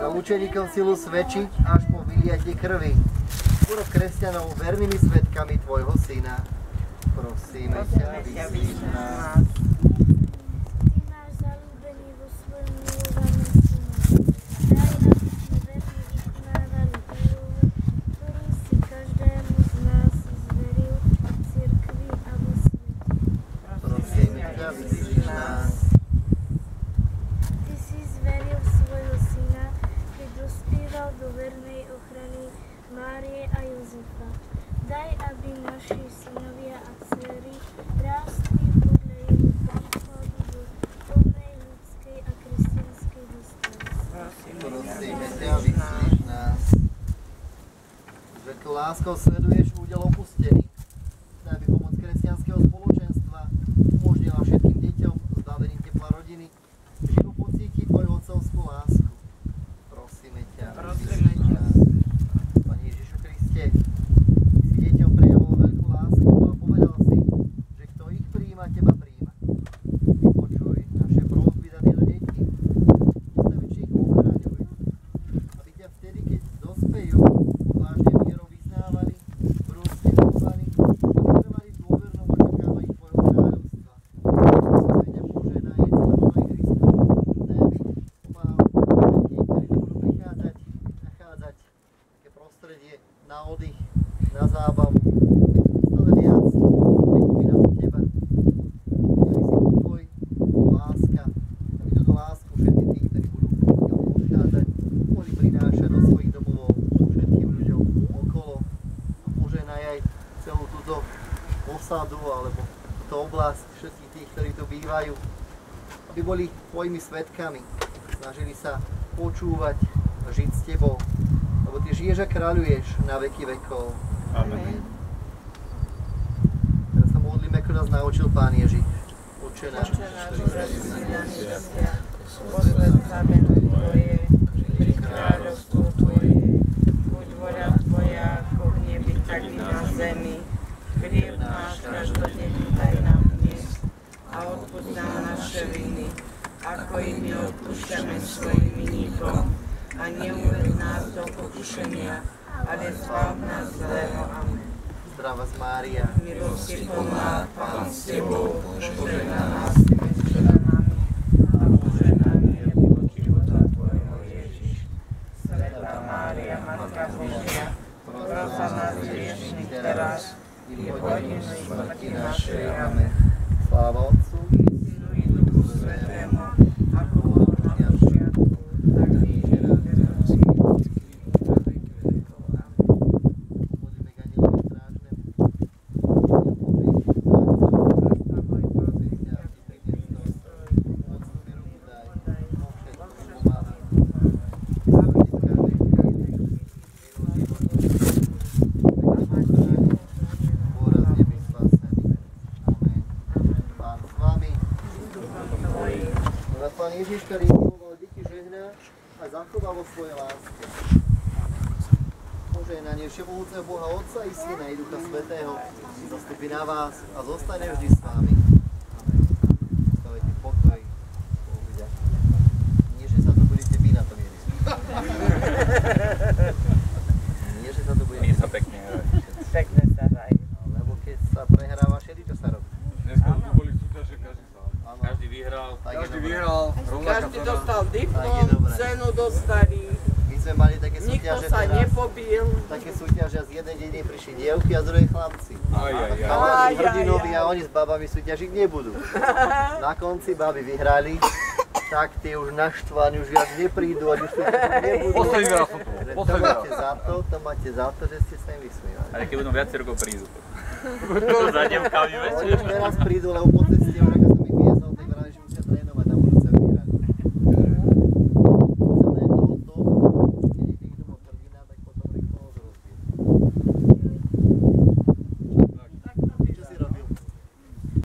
Za učeníkom silu svedčiť až po vyliatie krvi. Urob kresťanov vernými svedkami tvojho syna. Prosíme ťa, vyslíš nás. Ty máš zaľúbenie vo svojom milovanom synovi. Daj, aby sme verne vykonávali úlohu, ktorú si každému z nás zveril v cirkvi a vo svete. Prosíme ťa, vyslíš nás. Ty si zveril svojho syna, keď dospieval do vernej ochrany Márie a Jozefa. Daj, aby naši synovia a dcery rástli podľa jeho príkladu do plnej ľudskej a kresťanskej dospelosти. Prosíme ťa, vyslíš nás. S veľkou láskou sleduješ údel opustených. Daj, aby pomoc kresťanského spoločenstva umožnila všetkým deťom zbaveným tepla rodiny živo pocítiť tvoju otcovskú lásku. Prosíme ťa, vyslíš nás. Pane Ježišu Kriste, si deťom prejavoval veľkú lásku a povedal si, že kto ich prijíma, teba prijíma. Vypočuj naše prosby za tieto deti. Ustavič ich ochraňuj, aby ťa vtedy, keď dospejú, odvážne vierou vyznávali, brúsne milovali a vytrvali v dôvernom očakávaní tvojho kráľovstva. Prosíme ťa, požehnaj celé Pánovi Kristu. Daj, aby pomáhal všetkým, ktorí tu budú prichádzať, nachádzať také prostredie na oddych, na zábavu. Stále viac pripomínam teba, ktorý si pokoj, láska, aby túto lásku všetci tí, ktorí budú odchádzať, mohli prinášať do svojich domovov všetkým ľuďom okolo a požehnaj aj celú túto osadu alebo túto oblasť, všetkých tých, ktorí tu bývajú, aby boli tvojimi svedkami, snažili sa počúvať a žiť s tebou, lebo ty žiješ a kráľuješ na veky vekov. Amen. Teraz sa modlíme, ako nás naučil Pán Ježiš. Otče náš, ktorý si na nebesiach, posväť sa meno Tvoje, príď kráľovstvo Tvoje, buď vôľa Tvoja, ako v nebi, tak i na zemi. Chlieb náš každodenný daj nám dnes a odpusť nám naše viny, ako i my odpúšťame svojim vinníkom. A neuved nás do pokušenia, ale zbav nás zlého. Amen. Zdravá Mária, Milosti plná, Pán s Tebou, požehnaná si medzi ženami a požehnaný je plod života Tvojho Ježiš. Svätá Mária, Matka Božia, pros za nás hriešnych teraz i v hodinu smrti našej. Amen. sláva Otcu, Synu i Duchu Svätému, ako bolo na počiatku, tak i je na teraz i na veky vekov. Amen. modlíme k Anjelovi strážnemu. Pán Ježiš, ktorý miloval deti, žehná a zachoval vo svojej láske. Požehnanie všemohúceho Boha Otca i Syna i Ducha Svätého zastupí na vás a zostane vždy s vámi. Amen. Stavajte pokoj. Bohuľa. Nie, že sa to budete vy na to mieriť. Nie, že sa to budete... Nie sa pekne hrať. Pekne sa hrajú. Lebo keď sa prehráva, všeličo sa robí. Dneska tu boli súťaže, každý sa. Áno. Každý vyhral. Tak je Každý dobré. vyhral. Každý dostal Tak je diplom, dobré. cenu dostali, My sme mali také nikto súťaže sa teraz. nepobil. Také súťaže a z jednej dediny prišli dievky a z druhej chlapci. Aj. Chalani hrdinovi a oni s babami súťažiť nebudú. Na konci baby vyhrali, tak tie už naštvaní už viac neprídu a už súťažiť nebudú. Posledný raz som tu. Posledný raz. To máte za to, že ste sa im vysmievali. Ale keď budú viacej rokov prídu. To za dievkami Oni večer. už teraz prídu, lebo po ceste už